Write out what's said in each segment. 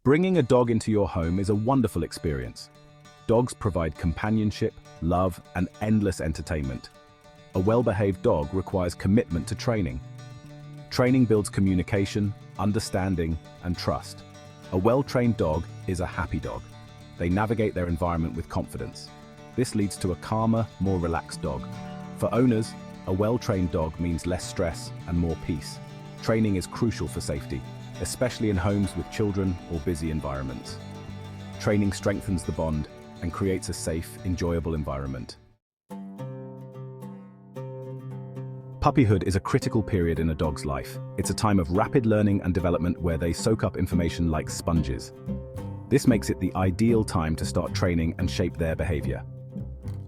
Bringing a dog into your home is a wonderful experience. Dogs provide companionship, love, and endless entertainment. A well-behaved dog requires commitment to training. Training builds communication, understanding, and trust. A well-trained dog is a happy dog. They navigate their environment with confidence. This leads to a calmer, more relaxed dog. For owners, a well-trained dog means less stress and more peace. Training is crucial for safety, especially in homes with children or busy environments. Training strengthens the bond and creates a safe, enjoyable environment. Puppyhood is a critical period in a dog's life. It's a time of rapid learning and development where they soak up information like sponges. This makes it the ideal time to start training and shape their behavior.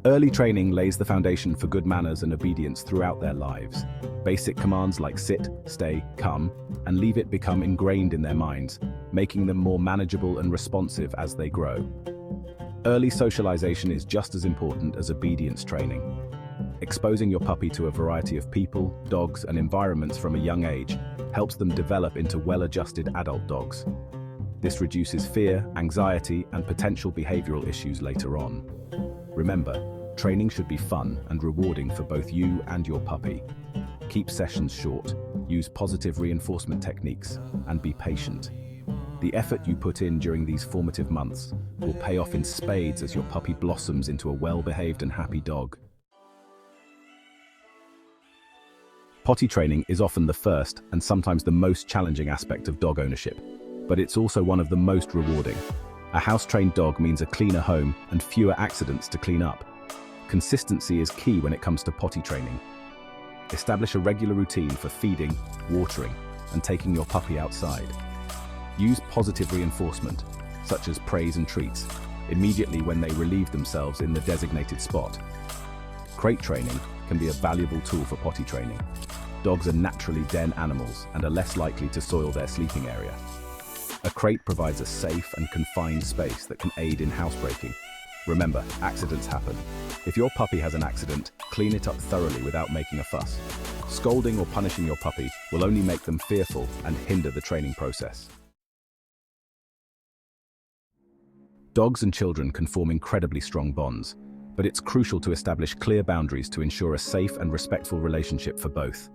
Early training lays the foundation for good manners and obedience throughout their lives. Basic commands like sit, stay, come, and leave it become ingrained in their minds, making them more manageable and responsive as they grow. Early socialization is just as important as obedience training. Exposing your puppy to a variety of people, dogs, and environments from a young age helps them develop into well-adjusted adult dogs. This reduces fear, anxiety, and potential behavioral issues later on. Remember, training should be fun and rewarding for both you and your puppy. Keep sessions short, use positive reinforcement techniques, and be patient. The effort you put in during these formative months will pay off in spades as your puppy blossoms into a well-behaved and happy dog. Potty training is often the first and sometimes the most challenging aspect of dog ownership, but it's also one of the most rewarding. A house-trained dog means a cleaner home and fewer accidents to clean up. Consistency is key when it comes to potty training. Establish a regular routine for feeding, watering, and taking your puppy outside. Use positive reinforcement, such as praise and treats, immediately when they relieve themselves in the designated spot. Crate training can be a valuable tool for potty training. Dogs are naturally den animals and are less likely to soil their sleeping area. A crate provides a safe and confined space that can aid in housebreaking. Remember, accidents happen. If your puppy has an accident, clean it up thoroughly without making a fuss. Scolding or punishing your puppy will only make them fearful and hinder the training process. Dogs and children can form incredibly strong bonds, but it's crucial to establish clear boundaries to ensure a safe and respectful relationship for both.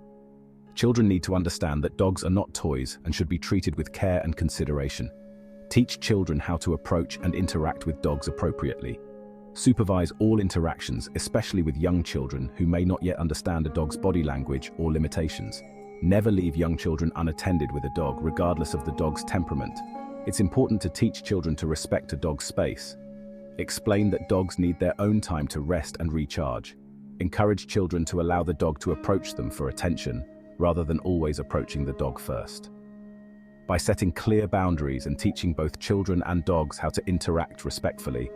Children need to understand that dogs are not toys and should be treated with care and consideration. Teach children how to approach and interact with dogs appropriately. Supervise all interactions, especially with young children who may not yet understand a dog's body language or limitations. Never leave young children unattended with a dog, regardless of the dog's temperament. It's important to teach children to respect a dog's space. Explain that dogs need their own time to rest and recharge. Encourage children to allow the dog to approach them for attention, rather than always approaching the dog first. By setting clear boundaries and teaching both children and dogs how to interact respectfully,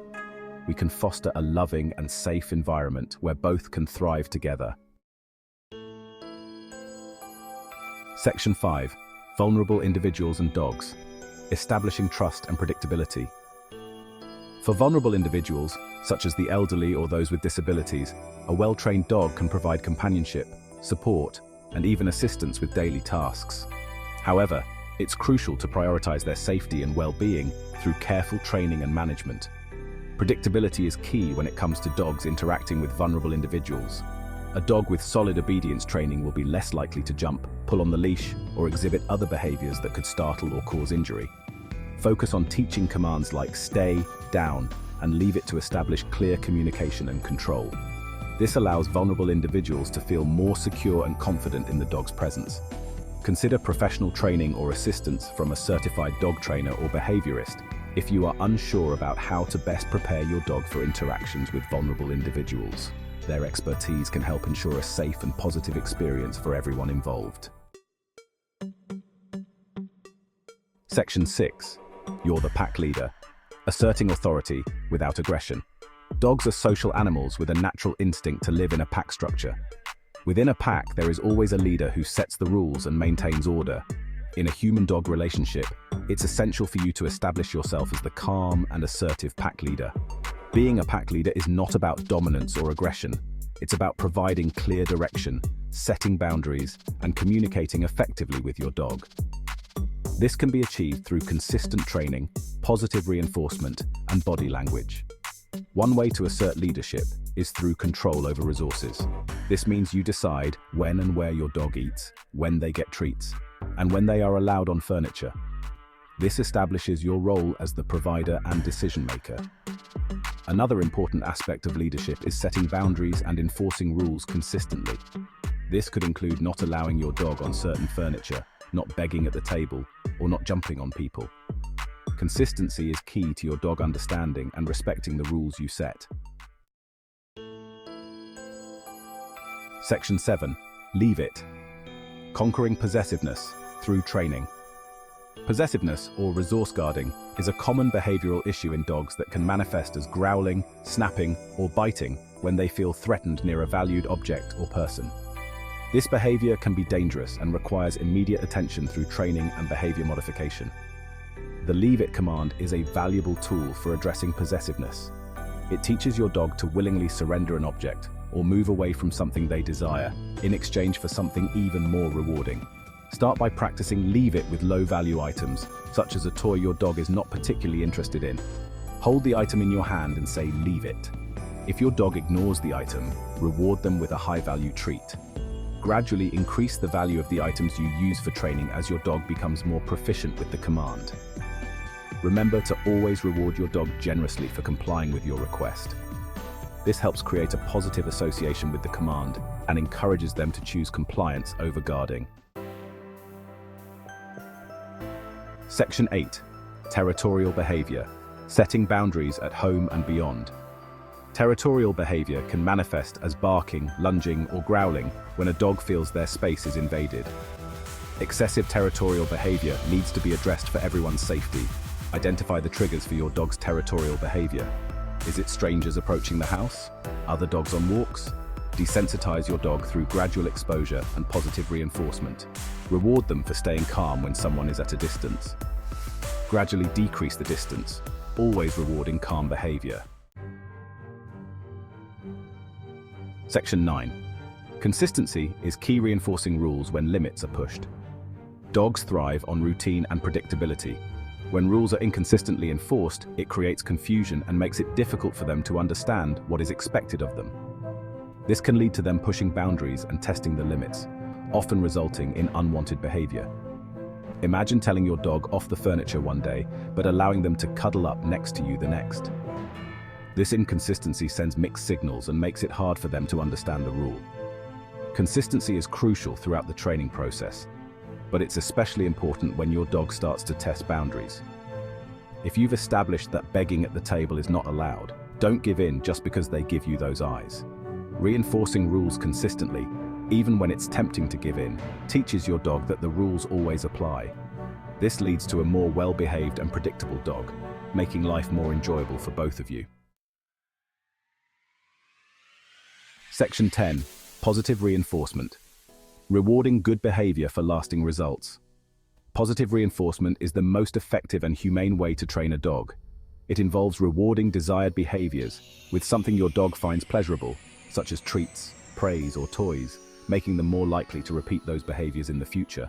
we can foster a loving and safe environment where both can thrive together. Section 5. Vulnerable individuals and dogs. Establishing trust and predictability. For vulnerable individuals, such as the elderly or those with disabilities, a well-trained dog can provide companionship, support, and even assistance with daily tasks. However, it's crucial to prioritize their safety and well-being through careful training and management. Predictability is key when it comes to dogs interacting with vulnerable individuals. A dog with solid obedience training will be less likely to jump, pull on the leash, or exhibit other behaviors that could startle or cause injury. Focus on teaching commands like stay, down, and leave it to establish clear communication and control. This allows vulnerable individuals to feel more secure and confident in the dog's presence. Consider professional training or assistance from a certified dog trainer or behaviorist if you are unsure about how to best prepare your dog for interactions with vulnerable individuals. Their expertise can help ensure a safe and positive experience for everyone involved. Section 6. You're the pack leader. Asserting authority without aggression. Dogs are social animals with a natural instinct to live in a pack structure. Within a pack, there is always a leader who sets the rules and maintains order. In a human-dog relationship, it's essential for you to establish yourself as the calm and assertive pack leader. Being a pack leader is not about dominance or aggression. It's about providing clear direction, setting boundaries, and communicating effectively with your dog. This can be achieved through consistent training, positive reinforcement, and body language. One way to assert leadership is through control over resources. This means you decide when and where your dog eats, when they get treats, and when they are allowed on furniture. This establishes your role as the provider and decision maker. Another important aspect of leadership is setting boundaries and enforcing rules consistently. This could include not allowing your dog on certain furniture, not begging at the table, or not jumping on people. Consistency is key to your dog understanding and respecting the rules you set. Section 7. Leave it. Conquering possessiveness through training. Possessiveness, or resource guarding, is a common behavioral issue in dogs that can manifest as growling, snapping, or biting when they feel threatened near a valued object or person. This behavior can be dangerous and requires immediate attention through training and behavior modification. The Leave It command is a valuable tool for addressing possessiveness. It teaches your dog to willingly surrender an object or move away from something they desire in exchange for something even more rewarding. Start by practicing Leave It with low-value items, such as a toy your dog is not particularly interested in. Hold the item in your hand and say, "Leave it." If your dog ignores the item, reward them with a high-value treat. Gradually increase the value of the items you use for training as your dog becomes more proficient with the command. Remember to always reward your dog generously for complying with your request. This helps create a positive association with the command and encourages them to choose compliance over guarding. Section 8. Territorial behavior. Setting boundaries at home and beyond. Territorial behavior can manifest as barking, lunging, or growling when a dog feels their space is invaded. Excessive territorial behavior needs to be addressed for everyone's safety. Identify the triggers for your dog's territorial behavior. Is it strangers approaching the house? Other dogs on walks? Desensitize your dog through gradual exposure and positive reinforcement. Reward them for staying calm when someone is at a distance. Gradually decrease the distance, always rewarding calm behavior. Section 9. Consistency is key, reinforcing rules when limits are pushed. Dogs thrive on routine and predictability. When rules are inconsistently enforced, it creates confusion and makes it difficult for them to understand what is expected of them. This can lead to them pushing boundaries and testing the limits, often resulting in unwanted behavior. Imagine telling your dog off the furniture one day, but allowing them to cuddle up next to you the next. This inconsistency sends mixed signals and makes it hard for them to understand the rule. Consistency is crucial throughout the training process, but it's especially important when your dog starts to test boundaries. If you've established that begging at the table is not allowed, don't give in just because they give you those eyes. Reinforcing rules consistently, even when it's tempting to give in, teaches your dog that the rules always apply. This leads to a more well-behaved and predictable dog, making life more enjoyable for both of you. Section 10. Positive reinforcement. Rewarding good behavior for lasting results. Positive reinforcement is the most effective and humane way to train a dog. It involves rewarding desired behaviors with something your dog finds pleasurable, such as treats, praise, or toys, making them more likely to repeat those behaviors in the future.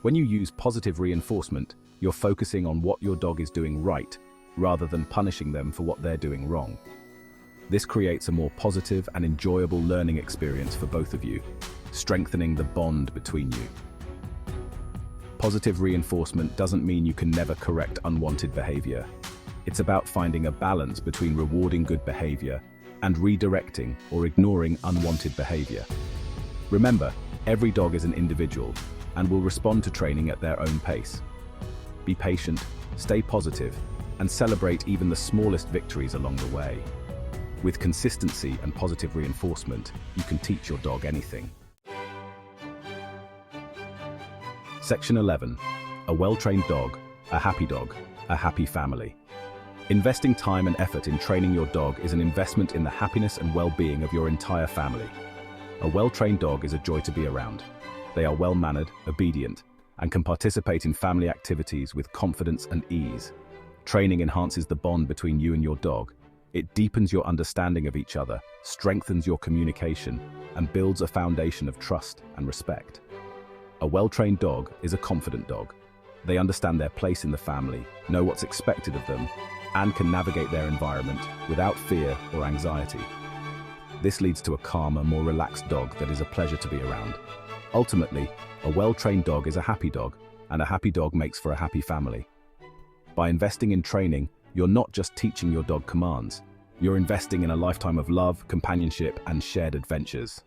When you use positive reinforcement, you're focusing on what your dog is doing right, rather than punishing them for what they're doing wrong. This creates a more positive and enjoyable learning experience for both of you, strengthening the bond between you. Positive reinforcement doesn't mean you can never correct unwanted behavior. It's about finding a balance between rewarding good behavior and redirecting or ignoring unwanted behavior. Remember, every dog is an individual and will respond to training at their own pace. Be patient, stay positive, and celebrate even the smallest victories along the way. With consistency and positive reinforcement, you can teach your dog anything. Section 11. A well-trained dog, a happy family. Investing time and effort in training your dog is an investment in the happiness and well-being of your entire family. A well-trained dog is a joy to be around. They are well-mannered, obedient, and can participate in family activities with confidence and ease. Training enhances the bond between you and your dog. It deepens your understanding of each other, strengthens your communication, and builds a foundation of trust and respect. A well-trained dog is a confident dog. They understand their place in the family, know what's expected of them, and can navigate their environment without fear or anxiety. This leads to a calmer, more relaxed dog that is a pleasure to be around. Ultimately, a well-trained dog is a happy dog, and a happy dog makes for a happy family. By investing in training, you're not just teaching your dog commands. You're investing in a lifetime of love, companionship, and shared adventures.